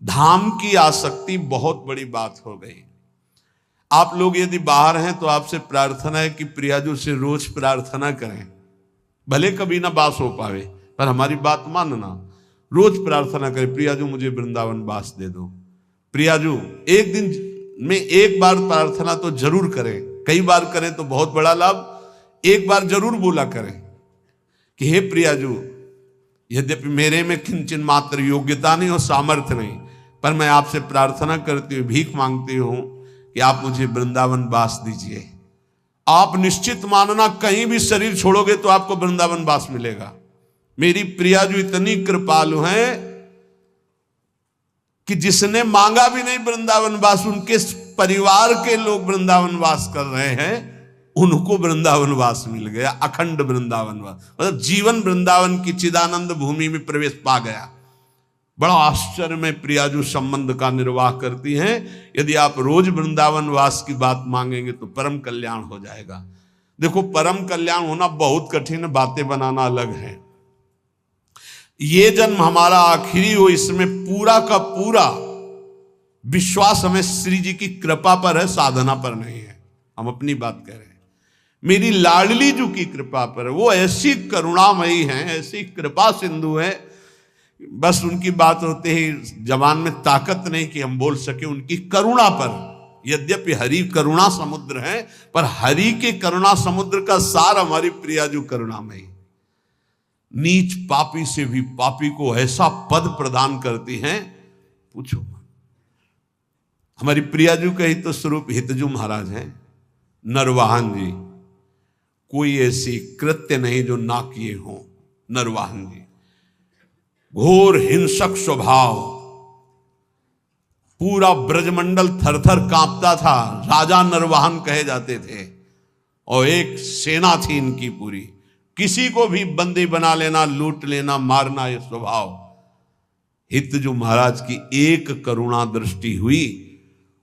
धाम की आसक्ति बहुत बड़ी बात हो गई। आप लोग यदि बाहर हैं तो आपसे प्रार्थना है कि प्रियाजू से रोज प्रार्थना करें, भले कभी ना बास हो पावे पर हमारी बात मानना, रोज प्रार्थना करें, प्रियाजू मुझे वृंदावन बास दे दो। प्रियाजू एक दिन में एक बार प्रार्थना तो जरूर करें, कई बार करें तो बहुत बड़ा लाभ, एक बार जरूर बोला करें कि हे प्रियाजू, यद्यपि मेरे में किंचन मात्र योग्यता नहीं और सामर्थ्य नहीं, पर मैं आपसे प्रार्थना करती हूँ, भीख मांगती हूं कि आप मुझे वृंदावन वास दीजिए। आप निश्चित मानना कहीं भी शरीर छोड़ोगे तो आपको वृंदावन वास मिलेगा। मेरी प्रियाजू इतनी कृपालु हैं कि जिसने मांगा भी नहीं वृंदावन वास, उनके परिवार के लोग वृंदावन वास कर रहे हैं, उनको वृंदावन वास मिल गया, अखंड वृंदावन वास, मतलब जीवन वृंदावन की चिदानंद भूमि में प्रवेश पा गया। बड़ा आश्चर्य में प्रियाजू संबंध का निर्वाह करती हैं। यदि आप रोज वृंदावन वास की बात मांगेंगे तो परम कल्याण हो जाएगा। देखो, परम कल्याण होना बहुत कठिन है, बातें बनाना अलग है। ये जन्म हमारा आखिरी हो, इसमें पूरा का पूरा विश्वास हमें श्री जी की कृपा पर है, साधना पर नहीं है। हम अपनी बात कह रहे हैं, मेरी लाडली जू की कृपा पर। वो ऐसी करुणामयी हैं, ऐसी कृपा सिंधु है, बस उनकी बात होते ही जबान में ताकत नहीं कि हम बोल सके उनकी करुणा पर। यद्यपि हरि करुणा समुद्र है, पर हरि के करुणा समुद्र का सार हमारी प्रियाजू करुणामयी। नीच पापी से भी पापी को ऐसा पद प्रदान करती हैं, पूछो मत। हमारी प्रियाजू का ही तो स्वरूप हितजू महाराज हैं, नरवाहन जी। कोई ऐसी कृत्य नहीं जो ना किए हों। नरवाहन जी घोर हिंसक स्वभाव, पूरा ब्रजमंडल थरथर कांपता था, राजा नरवाहन कहे जाते थे, और एक सेना थी इनकी पूरी। किसी को भी बंदी बना लेना, लूट लेना, मारना, ये स्वभाव। हितजू महाराज की एक करुणा दृष्टि हुई,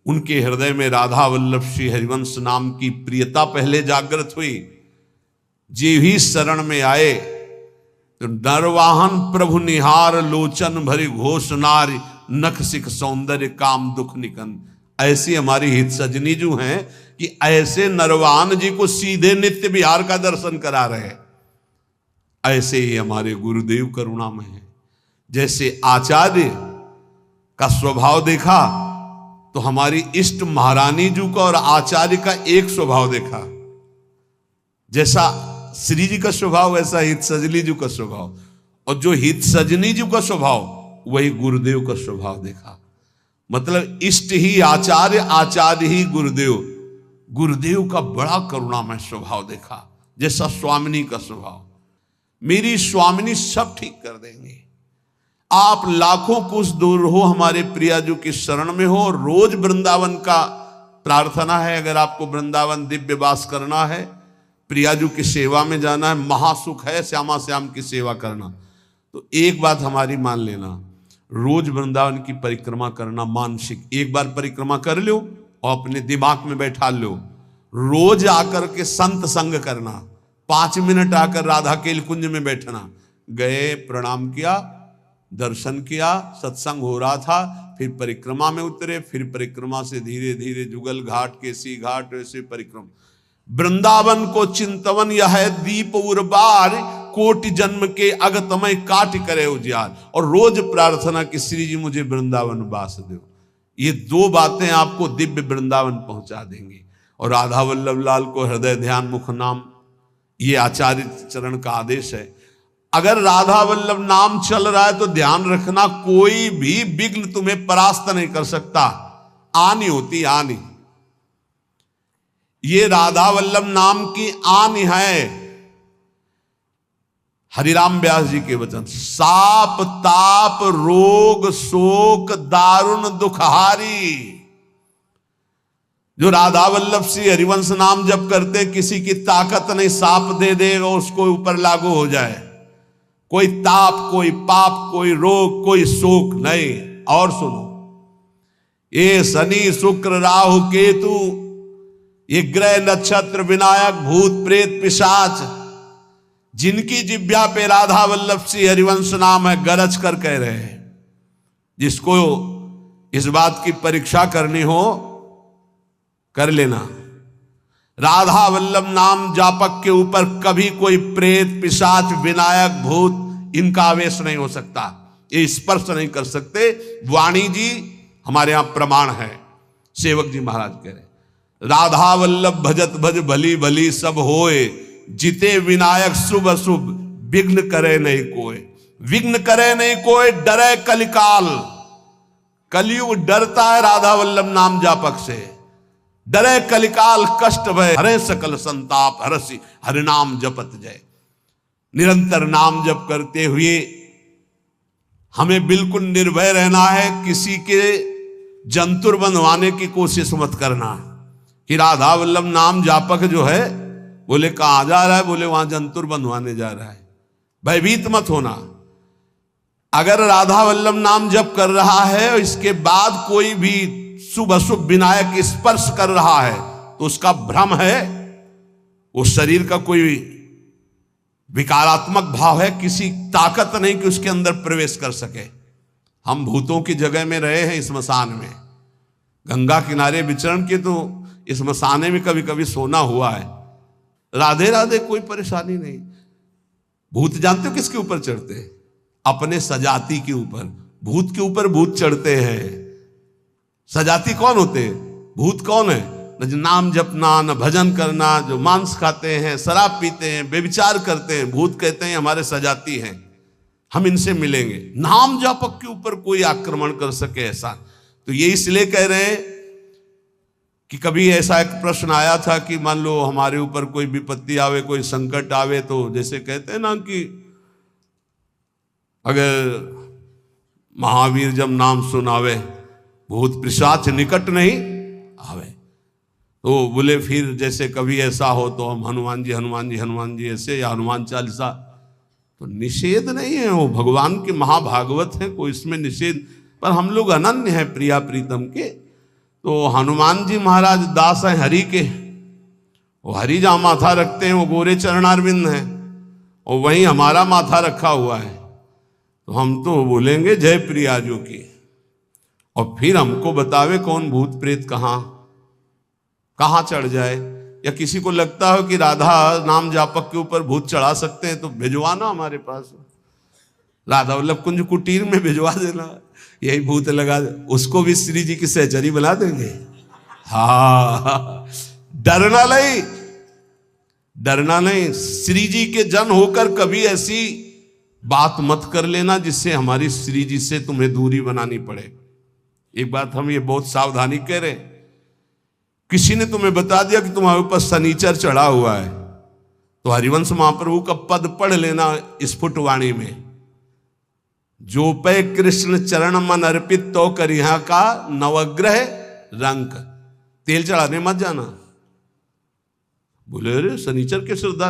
उनके हृदय में राधा वल्लभ श्री हरिवंश नाम की प्रियता पहले जागृत हुई। जे भी शरण में आए तो नरवाहन प्रभु निहार, लोचन भरी घोष नारी, नख सिख सौंदर्य काम दुख निकन। ऐसी हमारी हित सजनी जो हैं कि ऐसे नरवाहन जी को सीधे नित्य विहार का दर्शन करा रहे। ऐसे ही हमारे गुरुदेव करुणामय हैं। जैसे आचार्य का स्वभाव देखा तो हमारी इष्ट महारानी जी का और आचार्य का एक स्वभाव देखा। जैसा श्री जी का स्वभाव वैसा हित सजनी जी का स्वभाव, और जो हित सजनी जी का स्वभाव वही गुरुदेव का स्वभाव देखा। मतलब इष्ट ही आचार्य, आचार्य ही गुरुदेव। गुरुदेव का बड़ा करुणामय स्वभाव देखा, जैसा स्वामिनी का स्वभाव। मेरी स्वामिनी सब ठीक कर देंगे। आप लाखों कोस दूर हो, हमारे प्रियाजू की शरण में हो, रोज वृंदावन का प्रार्थना है। अगर आपको वृंदावन दिव्य वास करना है, प्रियाजू की सेवा में जाना है, महासुख है श्यामा श्याम की सेवा करना, तो एक बात हमारी मान लेना, रोज वृंदावन की परिक्रमा करना मानसिक। एक बार परिक्रमा कर लो और अपने दिमाग में बैठा लो, रोज आकर के संत संग करना, 5 मिनट आकर राधा केल कुंज में बैठना। गए, प्रणाम किया, दर्शन किया, सत्संग हो रहा था, फिर परिक्रमा में उतरे, फिर परिक्रमा से धीरे धीरे जुगल घाट, केसी घाट, ऐसे परिक्रमा। वृंदावन को चिंतवन यह है दीप उर्बार, कोटि जन्म के अगतमय काट करे उजियार। और रोज प्रार्थना कि श्री जी मुझे वृंदावन वास दो। ये 2 बातें आपको दिव्य वृंदावन पहुंचा देंगी। और राधा वल्लभ लाल को हृदय ध्यान मुख नाम, ये आचार्य चरण का आदेश है। अगर राधा वल्लभ नाम चल रहा है तो ध्यान रखना, कोई भी विघ्न तुम्हें परास्त नहीं कर सकता। आनी होती आनी, ये राधा वल्लभ नाम की आन है। हरिराम व्यास जी के वचन, साप ताप रोग शोक दारुण दुखहारी। जो राधा वल्लभ श्री हरिवंश नाम जप करते, किसी की ताकत नहीं, साप दे देगा उसको ऊपर लागू हो जाए। कोई ताप, कोई पाप, कोई रोग, कोई शोक नहीं। और सुनो, ये शनि शुक्र राहु केतु, ये ग्रह नक्षत्र विनायक भूत प्रेत पिशाच, जिनकी जिब्या पे राधा वल्लभ श्री हरिवंश नाम है, गरज कर कह रहे हैं। जिसको इस बात की परीक्षा करनी हो कर लेना। राधा वल्लभ नाम जापक के ऊपर कभी कोई प्रेत, पिशाच, विनायक, भूत इनका आवेश नहीं हो सकता, ये स्पर्श नहीं कर सकते। वाणी जी हमारे यहां प्रमाण है। सेवक जी महाराज कह रहे राधा वल्लभ भजत भज भली भली सब होए, जिते विनायक शुभ अशुभ विघ्न करे नहीं कोई। विघ्न करे नहीं कोई, डरे कलिकाल। कलयुग डरता है राधा वल्लभ नाम जापक से। डरे कलिकाल कष्ट भय, हरे सकल संताप, हरसी हरिनाम जपत जय। निरंतर नाम जप करते हुए हमें बिल्कुल निर्भय रहना है। किसी के जंतुर बंधवाने की कोशिश मत करना कि राधा वल्लभ नाम जापक जो है, बोले कहां जा रहा है, बोले वहां जंतुर बंधवाने जा रहा है। भयभीत मत होना। अगर राधा वल्लभ नाम जप कर रहा है और इसके बाद कोई भी शुभ अशुभ विनायक स्पर्श कर रहा है तो उसका भ्रम है, वो शरीर का कोई विकारात्मक भाव है, किसी ताकत नहीं कि उसके अंदर प्रवेश कर सके। हम भूतों की जगह में रहे हैं स्मशान में, गंगा किनारे विचरण के, तो स्मशाने में कभी कभी सोना हुआ है। राधे राधे, कोई परेशानी नहीं। भूत जानते हो किसके ऊपर चढ़ते हैं? अपने सजाती के ऊपर। भूत के ऊपर भूत चढ़ते हैं। सजाती कौन होते हैं? भूत कौन है? न जो नाम जपना, न भजन करना, जो मांस खाते हैं, शराब पीते हैं, व्यभिचार करते हैं, भूत कहते हैं हमारे सजाती हैं, हम इनसे मिलेंगे। नाम जापक के ऊपर कोई आक्रमण कर सके ऐसा, तो ये इसलिए कह रहे हैं कि कभी ऐसा एक प्रश्न आया था कि मान लो हमारे ऊपर कोई विपत्ति आवे, कोई संकट आवे, तो जैसे कहते हैं ना कि अगर महावीर जब नाम सुनावे भूत पिशाच निकट नहीं आवे, तो बोले फिर जैसे कभी ऐसा हो तो हम हनुमान जी हनुमान जी हनुमान जी ऐसे, या हनुमान चालीसा, तो निषेध नहीं है, वो भगवान के महाभागवत है, कोई इसमें निषेध। पर हम लोग अनन्य हैं प्रिया प्रीतम के, तो हनुमान जी महाराज दास हैं हरि के, वो हरि जहाँ माथा रखते हैं वो गोरे चरणारविंद हैं, और वहीं हमारा माथा रखा हुआ है, तो हम तो बोलेंगे जय प्रियाजू की। और फिर हमको बतावे कौन भूत प्रेत कहाँ चढ़ जाए। या किसी को लगता हो कि राधा नाम जापक के ऊपर भूत चढ़ा सकते हैं तो भिजवाना हमारे पास, राधा वल्लभ कुंज कुटीर में भिजवा देना, यही भूत लगा दे, उसको भी श्री जी की सहचरी बना देंगे। हाँ, डरना नहीं, डरना नहीं। श्री जी के जन होकर कभी ऐसी बात मत कर लेना जिससे हमारी श्री जी से तुम्हें दूरी बनानी पड़े। एक बात हम ये बहुत सावधानी कह रहे, किसी ने तुम्हें बता दिया कि तुम्हारे ऊपर शनिचर चढ़ा हुआ है, तो हरिवंश महाप्रभु का पद पढ़ लेना स्फुटवाणी में, जो पे कृष्ण चरण मन अर्पित तो करिहा का नवग्रह रंक। तेल चढ़ाने मत जाना। बोले अरे शनिचर के श्रद्धा,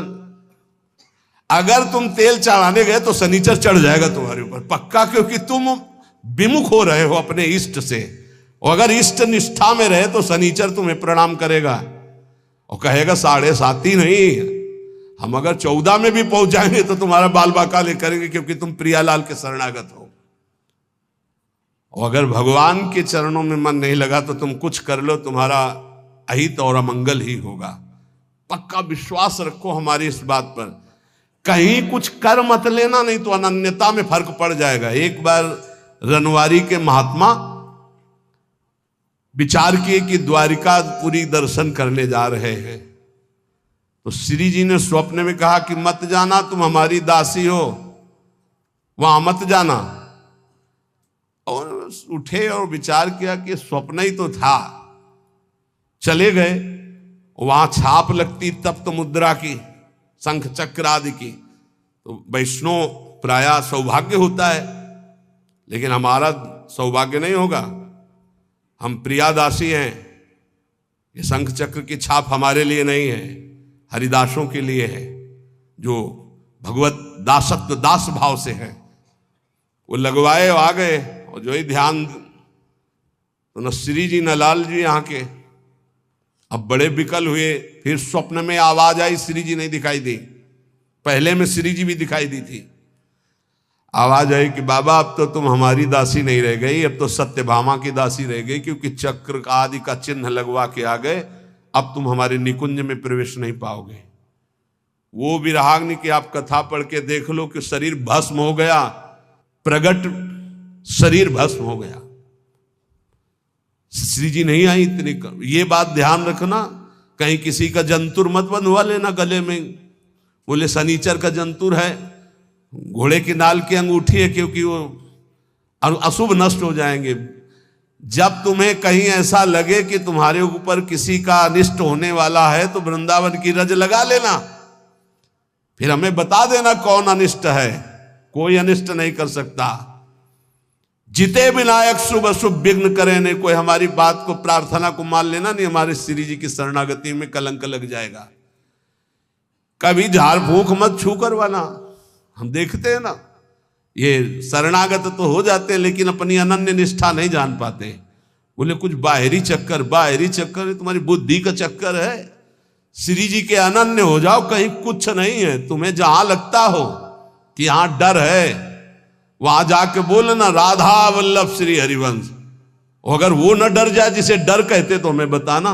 अगर तुम तेल चढ़ाने गए तो शनिचर चढ़ जाएगा तुम्हारे ऊपर पक्का, क्योंकि तुम विमुख हो रहे हो अपने इष्ट से। और अगर इष्ट निष्ठा में रहे तो शनिचर तुम्हें प्रणाम करेगा और कहेगा 7.5 नहीं, हम अगर 14 में भी पहुंच जाएंगे तो तुम्हारा बाल बाका ले करेंगे, क्योंकि तुम प्रियालाल के शरणागत हो। और अगर भगवान के चरणों में मन नहीं लगा तो तुम कुछ कर लो, तुम्हारा अहित और अमंगल ही होगा। पक्का विश्वास रखो हमारी इस बात पर। कहीं कुछ कर मत लेना, नहीं तो अनन्यता में फर्क पड़ जाएगा। एक बार रनवारी के महात्मा विचार किए कि द्वारिकापुरी दर्शन करने जा रहे हैं, तो श्री जी ने स्वप्न में कहा कि मत जाना, तुम हमारी दासी हो, वहां मत जाना। और उठे और विचार किया कि स्वप्न ही तो था, चले गए। वहां छाप लगती तप्त मुद्रा की, शंख चक्र आदि की, तो वैष्णव प्राय सौभाग्य होता है, लेकिन हमारा सौभाग्य नहीं होगा। हम प्रियादासी हैं, ये शंख चक्र की छाप हमारे लिए नहीं है, हरिदासों के लिए है, जो भगवत दासत्व दास भाव से है। वो लगवाए और आ गए, और जो ही ध्यान, तो न श्री जी न लाल जी यहाँ के। अब बड़े विकल हुए, फिर स्वप्न में आवाज आई, श्री जी नहीं दिखाई दी। पहले में श्री जी भी दिखाई दी थी। आवाज आई कि बाबा अब तो तुम हमारी दासी नहीं रह गई, अब तो सत्यभामा की दासी रह गई, क्योंकि चक्र आदि का चिन्ह लगवा के आ गए, अब तुम हमारे निकुंज में प्रवेश नहीं पाओगे। वो विराग्नि की आप कथा पढ़ के देख लो कि शरीर भस्म हो गया, प्रगट शरीर भस्म हो गया। श्री जी नहीं आई इतनी ये बात ध्यान रखना, कहीं किसी का जंतुर मत बंधवा लेना गले में। बोले शनिचर का जंतुर है, घोड़े की नाल की अंगूठी है, क्योंकि वो अशुभ नष्ट हो जाएंगे। जब तुम्हें कहीं ऐसा लगे कि तुम्हारे ऊपर किसी का अनिष्ट होने वाला है तो वृंदावन की रज लगा लेना, फिर हमें बता देना कौन अनिष्ट है। कोई अनिष्ट नहीं कर सकता। जिते विनायक शुभ अशुभ विघ्न करे नहीं। कोई हमारी बात को, प्रार्थना को मान लेना नहीं, हमारे श्री जी की शरणागति में कलंक लग जाएगा। कभी झाड़ फूंक मत छू करवाना। हम देखते हैं ना, ये शरणागत तो हो जाते हैं लेकिन अपनी अनन्य निष्ठा नहीं जान पाते। बोले कुछ बाहरी चक्कर, बाहरी चक्कर है तुम्हारी बुद्धि का चक्कर है। श्री जी के अनन्य हो जाओ, कहीं कुछ नहीं है। तुम्हें जहां लगता हो कि यहां डर है, वहां जाके बोलना राधा वल्लभ श्री हरिवंश। अगर वो न डर जाए जिसे डर कहते तो हमें बताना।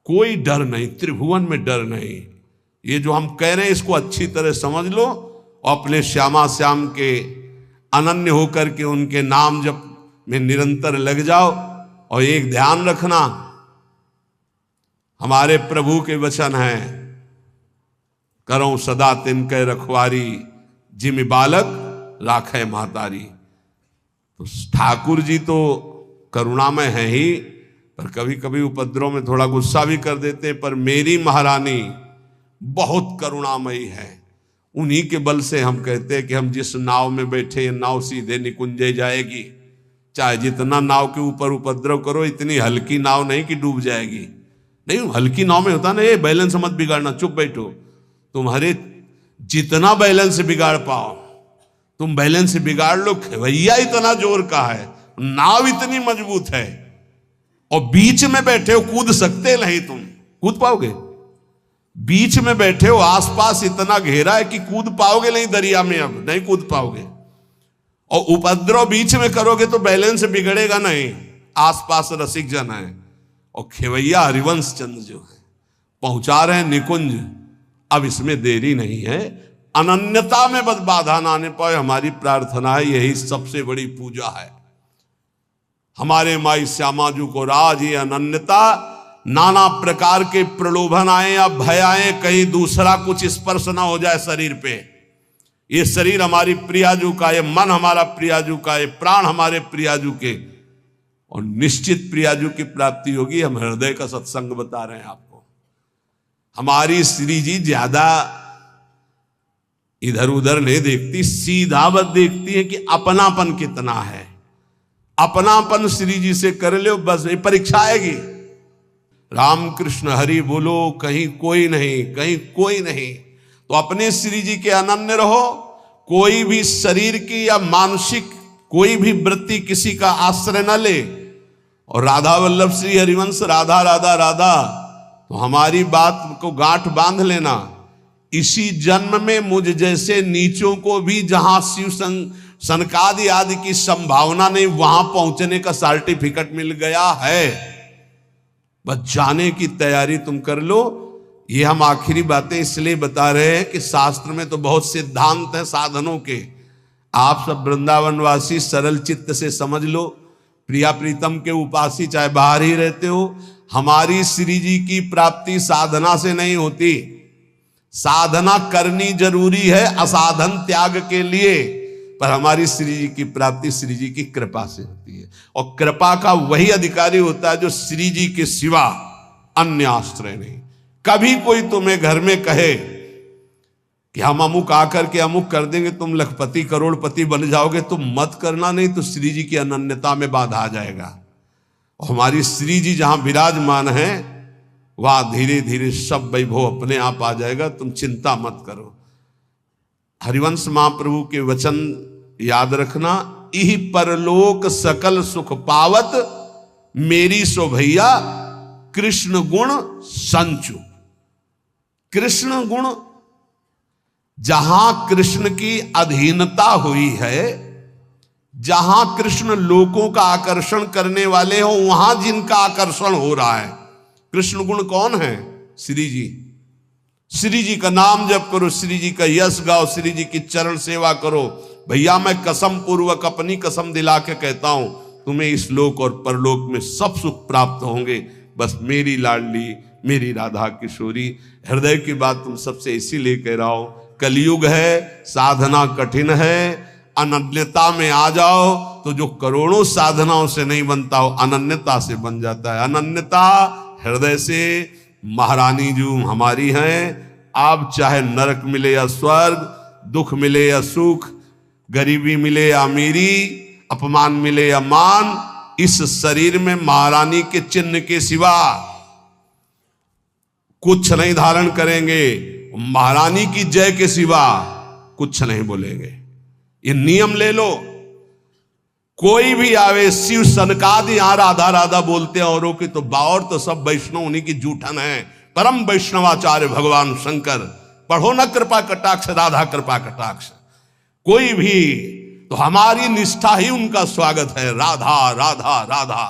कोई डर नहीं, त्रिभुवन में डर नहीं। ये जो हम कह रहे हैं इसको अच्छी तरह समझ लो और अपने श्यामा श्याम के अनन्य होकर के उनके नाम जप में निरंतर लग जाओ। और एक ध्यान रखना, हमारे प्रभु के वचन हैं, करो सदा तिनके रखवारी, जिमि बालक राखे महतारी। तो ठाकुर जी तो करुणामय है ही, पर कभी कभी उपद्रव में थोड़ा गुस्सा भी कर देते हैं। पर मेरी महारानी बहुत करुणामयी है। उन्हीं के बल से हम कहते हैं कि हम जिस नाव में बैठे, ये नाव सीधे निकुंजे जाएगी। चाहे जितना नाव के ऊपर उपद्रव करो, इतनी हल्की नाव नहीं कि डूब जाएगी। नहीं, हल्की नाव में होता ना, ये बैलेंस मत बिगाड़ना, चुप बैठो। तुम्हारे जितना बैलेंस बिगाड़ पाओ तुम बैलेंस बिगाड़ लो। खेवैया इतना जोर का है, नाव इतनी मजबूत है, और बीच में बैठे हो, कूद सकते नहीं। तुम कूद पाओगे? बीच में बैठे हो, आसपास इतना घेरा है कि कूद पाओगे नहीं दरिया में, अब नहीं कूद पाओगे। और उपद्रव बीच में करोगे तो बैलेंस बिगड़ेगा नहीं। आसपास रसिक जन है, और खेवैया हरिवंश चंद्र जो है पहुंचा रहे हैं निकुंज। अब इसमें देरी नहीं है। अनन्यता में बस बाधा ना आने पाए, हमारी प्रार्थना है। यही सबसे बड़ी पूजा है। हमारे माई श्यामा जी को राज ये अनन्यता, नाना प्रकार के प्रलोभन आए या भय आए, कहीं दूसरा कुछ स्पर्श ना हो जाए शरीर पे। ये शरीर हमारी प्रियाजू का, ये मन हमारा प्रियाजू का, ये प्राण हमारे प्रियाजू के, और निश्चित प्रियाजू की प्राप्ति होगी। हम हृदय का सत्संग बता रहे हैं आपको। हमारी श्री जी ज्यादा इधर उधर नहीं देखती, सीधा बस देखती है कि अपनापन कितना है। अपनापन श्री जी से कर लो, बस ये परीक्षा आएगी। राम कृष्ण हरि बोलो, कहीं कोई नहीं, कहीं कोई नहीं। तो अपने श्री जी के अनन्य रहो। कोई भी शरीर की या मानसिक कोई भी वृत्ति किसी का आश्रय न ले। और राधा वल्लभ श्री हरिवंश, राधा राधा राधा, तो हमारी बात को गांठ बांध लेना। इसी जन्म में मुझ जैसे नीचों को भी जहां शिव सनकादि आदि की संभावना नहीं, वहां पहुंचने का सर्टिफिकेट मिल गया है। बस जाने की तैयारी तुम कर लो। ये हम आखिरी बातें इसलिए बता रहे हैं कि शास्त्र में तो बहुत सिद्धांत है साधनों के। आप सब वृंदावनवासी सरल चित्त से समझ लो। प्रिया प्रीतम के उपासी चाहे बाहर ही रहते हो, हमारी श्री जी की प्राप्ति साधना से नहीं होती। साधना करनी जरूरी है असाधन त्याग के लिए, पर हमारी श्री जी की प्राप्ति श्री जी की कृपा से होती है। और कृपा का वही अधिकारी होता है जो श्री जी के सिवा अन्य आश्रय नहीं। कभी कोई तुम्हें घर में कहे कि हम अमुक आकर के अमुक कर देंगे, तुम लखपति करोड़पति बन जाओगे, तुम मत करना, नहीं तो श्री जी की अनन्यता में बाधा आ जाएगा। और हमारी श्री जी जहां विराजमान है वहां धीरे धीरे सब वैभव अपने आप आ जाएगा। तुम चिंता मत करो। हरिवंश महाप्रभु के वचन याद रखना, इहि परलोक सकल सुख पावत, मेरी शोभैया कृष्ण गुण संचु। कृष्ण गुण जहां कृष्ण की अधीनता हुई है, जहां कृष्ण लोगों का आकर्षण करने वाले हो, वहां जिनका आकर्षण हो रहा है। कृष्ण गुण कौन है? श्री जी। श्री जी का नाम जप करो, श्री जी का यश गाओ, श्री जी की चरण सेवा करो। भैया मैं कसम पूर्वक अपनी कसम दिला के कहता हूं, तुम्हें इस लोक और परलोक में सब सुख प्राप्त होंगे। बस मेरी लाडली, मेरी राधा किशोरी, हृदय की बात तुम सबसे इसीलिए कह रहा हूं, कलयुग है, साधना कठिन है, अनन्यता में आ जाओ तो जो करोड़ों साधनाओं से नहीं बनता हो, अनन्यता से बन जाता है। अनन्यता हृदय से। महारानी जी हमारी हैं। आप चाहे नरक मिले या स्वर्ग, दुख मिले या सुख, गरीबी मिले या अमीरी, अपमान मिले या मान, इस शरीर में महारानी के चिन्ह के सिवा कुछ नहीं धारण करेंगे। महारानी की जय के सिवा कुछ नहीं बोलेंगे। ये नियम ले लो। कोई भी आवे, शिव सनकादि यहां राधा राधा बोलते हैं औरों की, तो बावर तो सब वैष्णव उन्हीं की जूठन है। परम वैष्णवाचार्य भगवान शंकर। पढ़ो न कृपा कटाक्ष, राधा कृपा कटाक्ष। कोई भी तो हमारी निष्ठा ही उनका स्वागत है। राधा राधा राधा,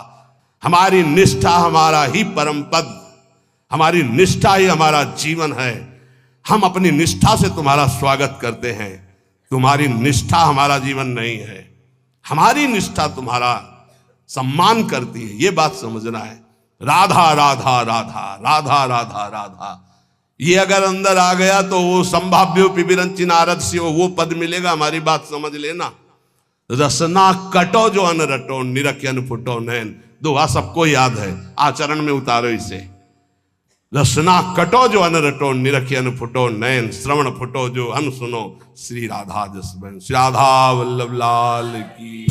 हमारी निष्ठा हमारा ही परम पद, हमारी निष्ठा ही हमारा जीवन है। हम अपनी निष्ठा से तुम्हारा स्वागत करते हैं। तुम्हारी निष्ठा हमारा जीवन नहीं है, हमारी निष्ठा तुम्हारा सम्मान करती है। ये बात समझना है। राधा राधा राधा राधा राधा राधा, ये अगर अंदर आ गया तो वो संभाव्यो पिबिरंचि नारद से वो पद मिलेगा। हमारी बात समझ लेना। रसना कटो जो अन रटो, निरख अन फुटो नैन। दोहा सबको याद है, आचरण में उतारो इसे। रसना कटो जो अन रटो, निरख अन फुटो नैन। श्रवण फुटो जो अन सुनो, श्री राधा जस बहन। श्री राधा वल्लभ लाल की।